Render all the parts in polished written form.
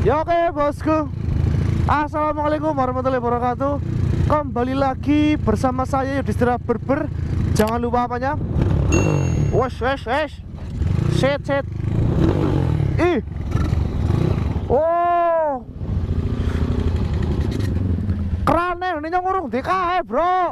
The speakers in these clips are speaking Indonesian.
Ya oke bosku, assalamualaikum warahmatullahi wabarakatuh. Kembali lagi bersama saya Yudhistira Berber. Jangan lupa apanya? Wesh. Set. Ih. Oh. Kerane ini ngurung DKE bro.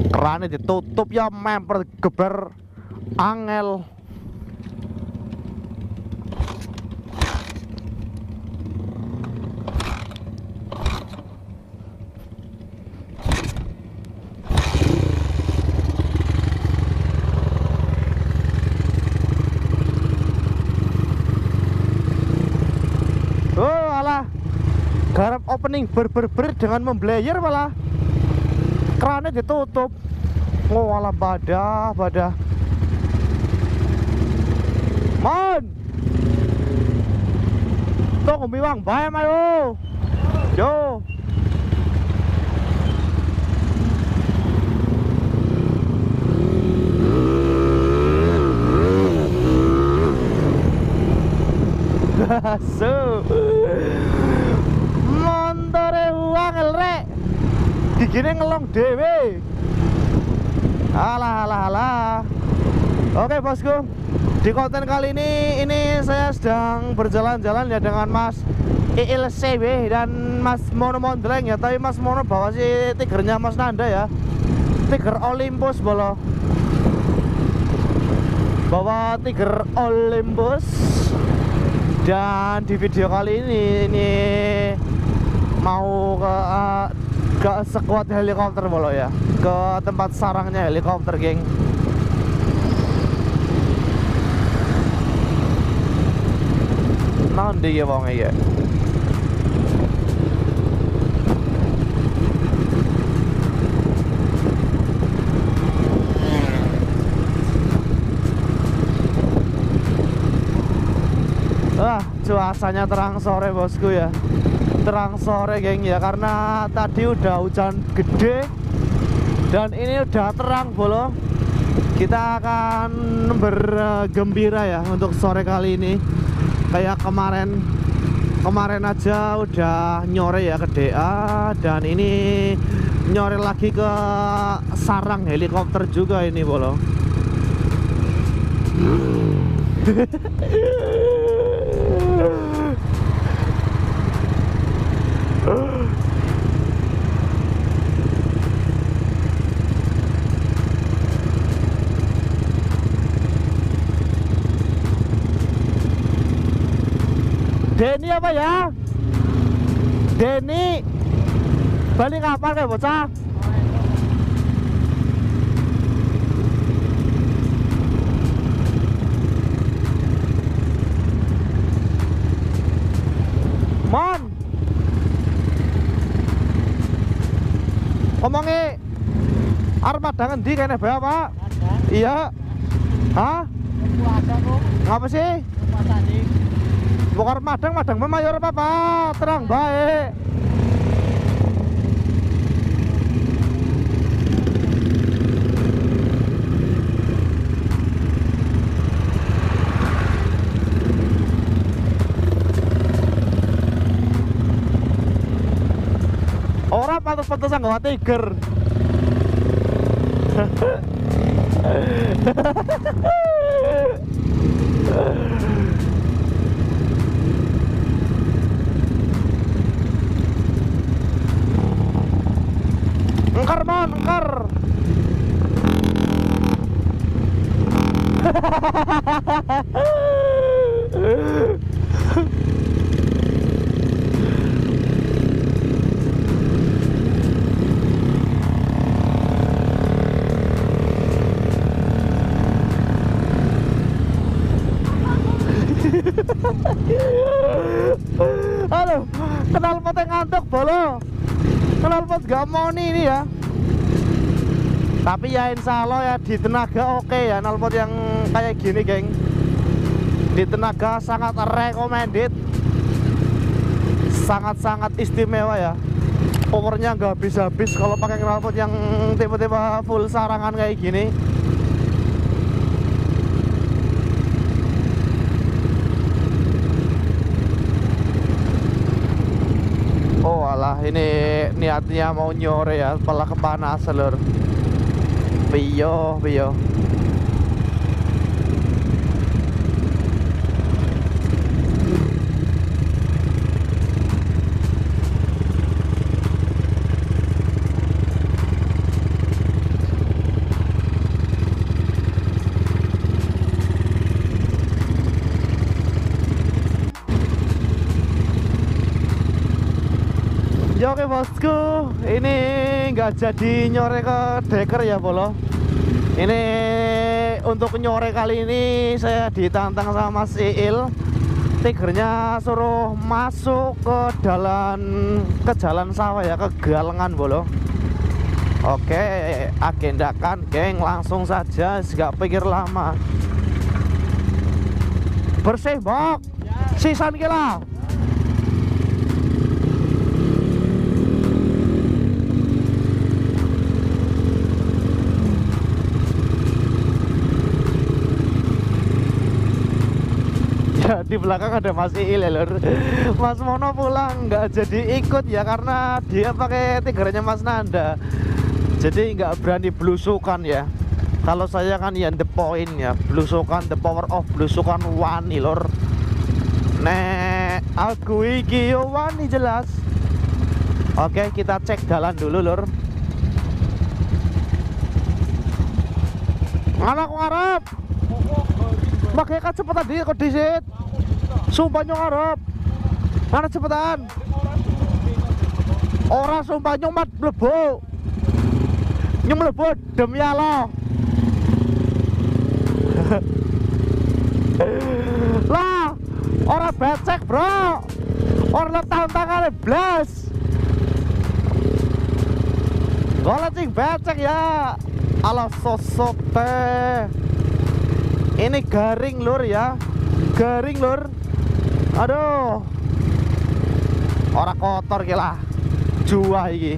Kerane ditutup ya memper geber angel. Garap opening ber dengan memblayer malah kerannya ditutup. Oh malah badah. Mon tuh kumbiwang bae mayo. Yo so montore uang rek digine ngelong dewe. Alah. Oke bosku, di konten kali ini saya sedang berjalan-jalan ya dengan Mas ILCW dan Mas Mono Mondreng ya. Tapi Mas Mono bawa si Tigernya Mas Nanda ya, Tiger Olympus bolo. Bawa Tiger Olympus. Dan di video kali ini mau ke sekuat helikopter bolo ya, ke tempat sarangnya helikopter geng. Nanti ya bang ya. Cuacanya terang sore bosku ya, terang sore geng ya, karena tadi udah hujan gede dan ini udah terang bolo. Kita akan bergembira ya untuk sore kali ini. Kayak kemarin aja udah nyore ya ke DA, dan ini nyore lagi ke sarang helikopter juga ini bolo. Denny apa ya? Denny balik kapan kayak bocah? Mon ngomongi armada ngendi kene bae Pak? Iya. Hah? Ngapa sih? Bukan madang mayor apa terang baik. Orang pantas-pantasan gak Tiger. Engkar. Aduh, knalpotnya ngantuk bolo. Knalpot gak mau ini ya. Tapi ya insya Allah ya di tenaga oke ya knalpot yang kayak gini geng. Di tenaga sangat recommended, sangat istimewa ya. Powernya nggak habis-habis kalau pakai knalpot yang tipe-tipe full sarangan kayak gini. ini niatnya mau nyore ya, malah kepanasan lur. Piyo. Ya oke bosku, ini nggak jadi nyore ke deker ya bolo. Ini untuk nyore kali ini saya ditantang sama Mas Iil. Tigernya suruh masuk ke jalan sawah ya, ke galengan bolo. Oke, agendakan geng, langsung saja, nggak pikir lama. Bersih bok, sisan kila. Di belakang ada Mas Iil ya lur. Mas Mono pulang nggak jadi ikut ya, karena dia pakai tigernya Mas Nanda, jadi nggak berani belusukan ya. Kalau saya kan ya the point ya, belusukan, the power of belusukan wani lur. Nek aku iki yo wani jelas. Oke, kita cek jalan dulu lur. Anak ngarep pakai kecepatan di kok disit. Sumpah nyong ngarep. Mana cepetan? Orang sumpah nyong mat mlebu. Nyong mlebu demi Allah. Lah, orang becek, bro. Orang tantangan blas. Golek sing becek ya. Ala sosok teh. Ini garing lur ya. Garing lur. Aduh. Orang kotor gila. Juah iki.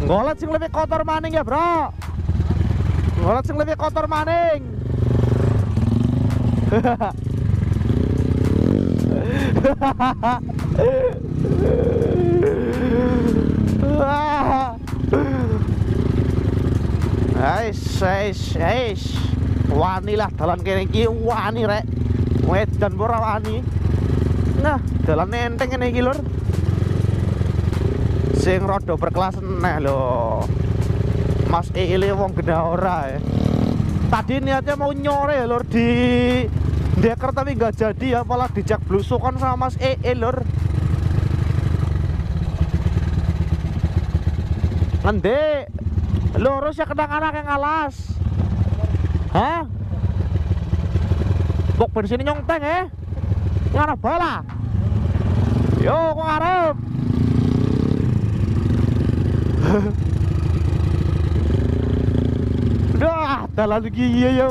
Golek sing lebih kotor maning ya, bro. Golek sing lebih kotor maning. Eish. Wani lah dalan kene iki, wani rek. Wedan ora wani. Nah, dalan enteng kene iki lur. Sing rada berkelas neh lho. Mas Iil wong gede ora ya. Tadi niatnya mau nyore lur di deker tapi nggak jadi ya, malah dijak blusukan sama Mas Iil lur. Ngendek lurus ya, kedang anak yang ngalas. Hah? Bok bensin nyongteng ngarep bala. Yo kok ngarep. Dah, dalan iki ya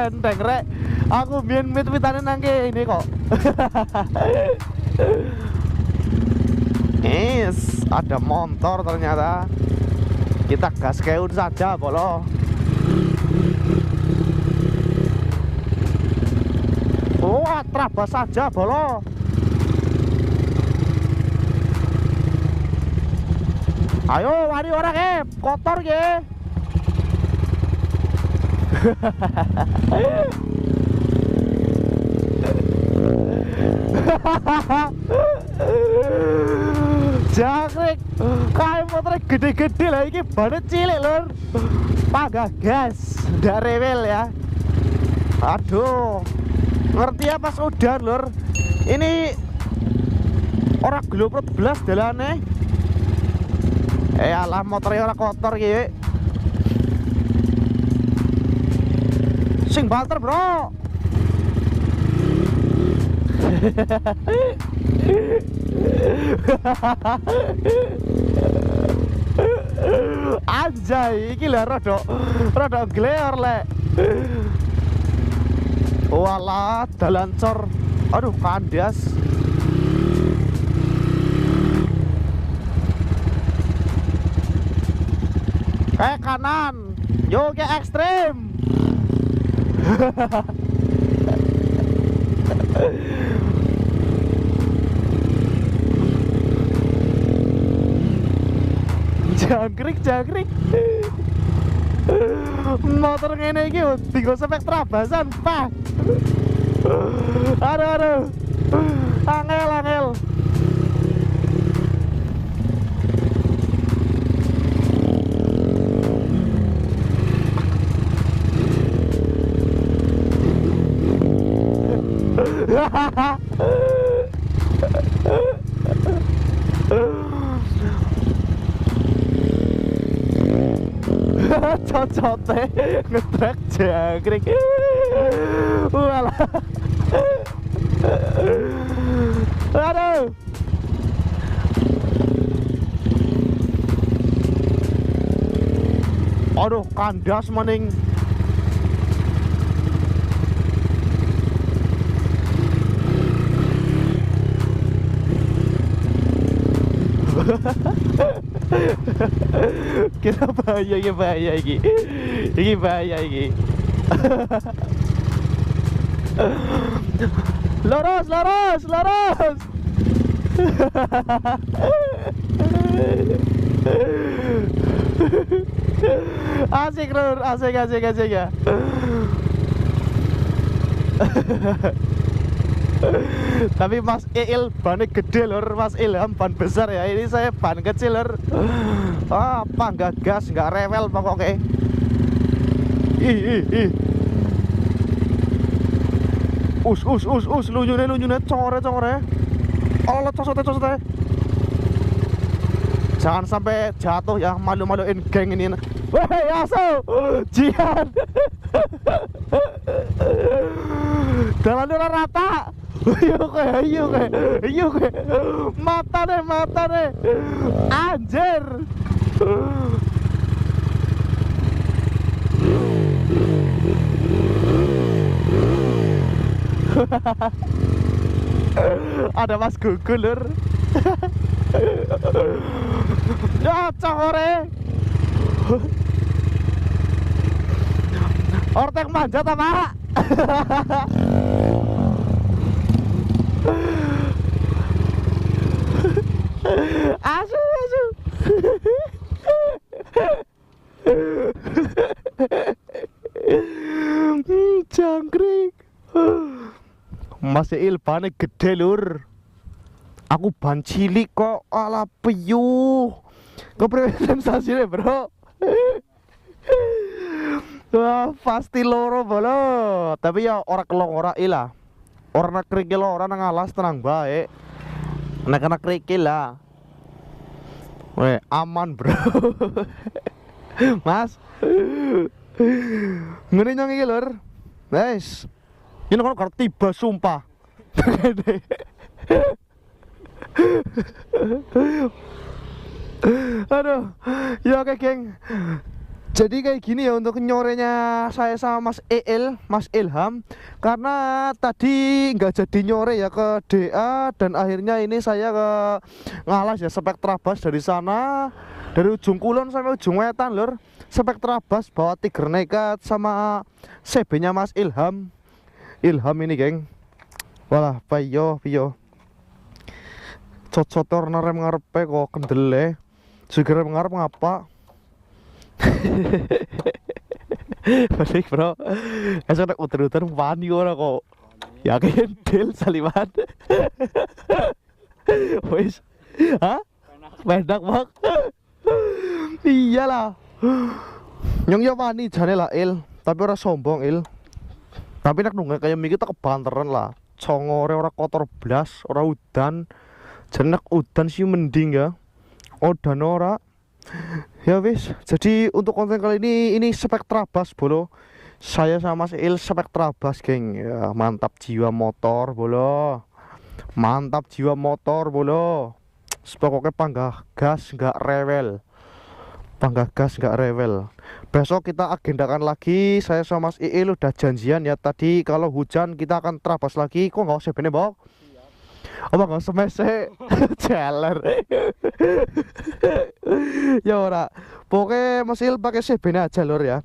enteng rek. Aku biyen mit-mitane nang kene kok. Ada motor ternyata. Kita gas keun saja bolo. Wah, terabas saja bolo. Ayo wani orang kotor ge. Jangkrik kayak motor gede-gede lah, ini banget cilik lur. Pagah gas, ndak rewel ya. Aduh, ngerti ya pas udan lur. Ini orang gelopret belas dalane. Alah motornya orang kotor gitu. Sing banter bro. Anjay, iki lho rada gleor lek. Walah, dalan cor. Aduh, kandas. Kanan. Yo ke ekstrim. Jangkrik. Motor ngene iki digo spek trabasan, Pak. Aduh. Angel. Cocote ngetrek jangkrik. Walah. Aduh. Aduh, kandas maning. Kita bahaya iki. Iki bahaya iki. Lurus. Asik lur, asik ya. Tapi Mas Il bannya gede lur, Mas Ilham ban besar ya. Ini saya ban kecil lur. Apa nggak gas, nggak rewel pokoknya. Ih. Us lunyune core. Allah cosote. Jangan sampai jatuh ya, malu-maluin geng ini. Weh, aso. Jihan. Jalan udah rata. Ayo ke. Mata deh. Anjir. Ada Mas Gugul lur. Ya cokore. Ortek manjat apa? Asu. Jangkrik. Mas Il bannya gede lur. Aku ban cilik kok, ala peyuh. Kepriwe sensasinya bro? Wah, pasti loro bolo. Tapi ya ora kelong ora ilah. Ora nak kerikil ora nang alas tenang baik. Nek kerikil lah. Weh, aman bro. Mas. Ngene nyong iki lur. Guys. Ini kalau tiba sumpah. Aduh, ya oke geng. Jadi kayak gini ya untuk nyorenya saya sama Mas Ilham. Karena tadi nggak jadi nyore ya ke DA. Dan akhirnya ini saya ke ngalas ya Spektrabas dari sana. Dari ujung kulon sampai ujung wetan lur. Spektrabas bawa Tiger Nekat sama CB-nya Mas Ilham ini geng. Walah piyo cocot rem ngarepe kok kendele. Segera ngarep ngapa? Balik bro. Esok nak uter-uter wani ora kok. Yakin del saliman. Wis. Hah? Pendak bang. Iyalah. Nyong ya wani jane lah Il, tapi ora sombong Il. Tapi nak nunggu kayak mikir tak kebanteran lah. Congore ora kotor blas, ora udan. Jenek udan sih mending ya. Udan ora. Ya wis, jadi untuk konten kali ini Spektrabas bolo. Saya sama Mas Il Spektrabas geng. Ya, mantap jiwa motor bolo. Pokoknya panggah gas nggak rewel. Besok kita agendakan lagi. Saya sama Mas Il udah janjian ya tadi kalau hujan kita akan terabas lagi. Kok nggak usah bener bok? Apa nggak semese jalan? Ya ora. Pokoknya Mas Il pakai CB aja lur ya.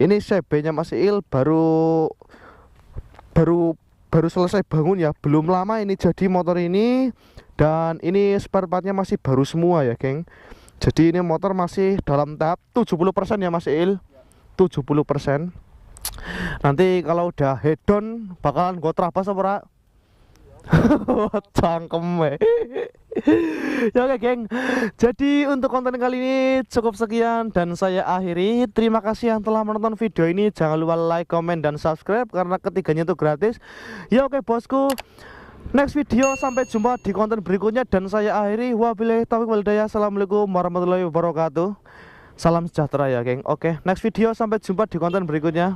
Ini CB-nya Mas Il baru baru selesai bangun ya, belum lama ini jadi motor ini. Dan ini spare partnya masih baru semua ya geng. Jadi ini motor masih dalam tahap 70% ya Mas Il, 70%. Nanti kalau udah head on bakalan gue terabas apa ora? Cangkem. Ya oke geng, jadi untuk konten kali ini cukup sekian dan saya akhiri. Terima kasih yang telah menonton video ini. Jangan lupa like, comment, dan subscribe karena ketiganya itu gratis. Ya oke bosku, next video sampai jumpa di konten berikutnya. Dan saya akhiri, wabillahi taufiq wal hidayah. Assalamualaikum warahmatullahi wabarakatuh. Salam sejahtera ya geng. Oke, next video sampai jumpa di konten berikutnya.